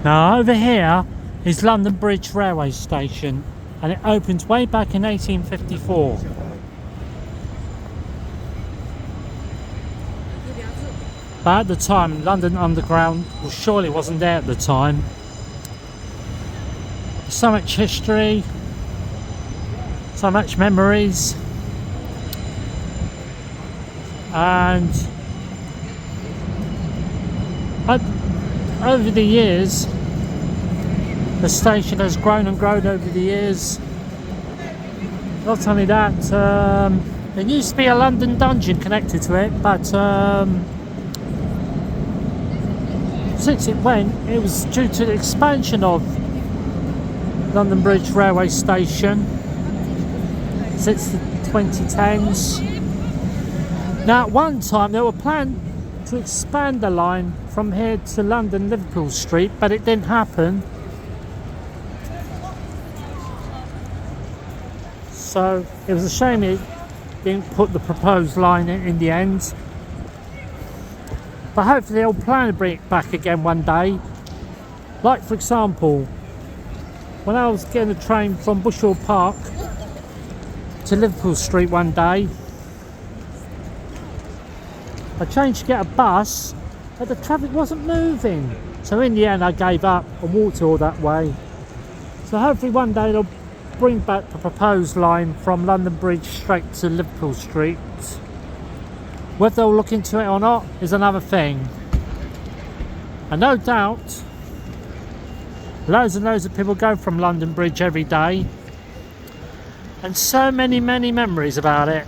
Now over here is London Bridge railway station, and it opened way back in 1854. But at the time, London Underground surely wasn't there at the time. So much history, so much memories, and over the years the station has grown and grown over the years. Not only that, there used to be a London Dungeon connected to it, but since it went, it was due to the expansion of London Bridge railway station since the 2010s. Now at one time there were plans to expand the line from here to London Liverpool Street, but it didn't happen. So it was a shame it didn't put the proposed line in the end. But hopefully they'll plan to bring it back again one day. Like for example, when I was getting a train from Bushell Park to Liverpool Street one day, I changed to get a bus, but the traffic wasn't moving. So in the end I gave up and walked all that way. So hopefully one day they'll bring back the proposed line from London Bridge straight to Liverpool Street. Whether they'll look into it or not is another thing. And no doubt loads and loads of people go from London Bridge every day, and so many memories about it.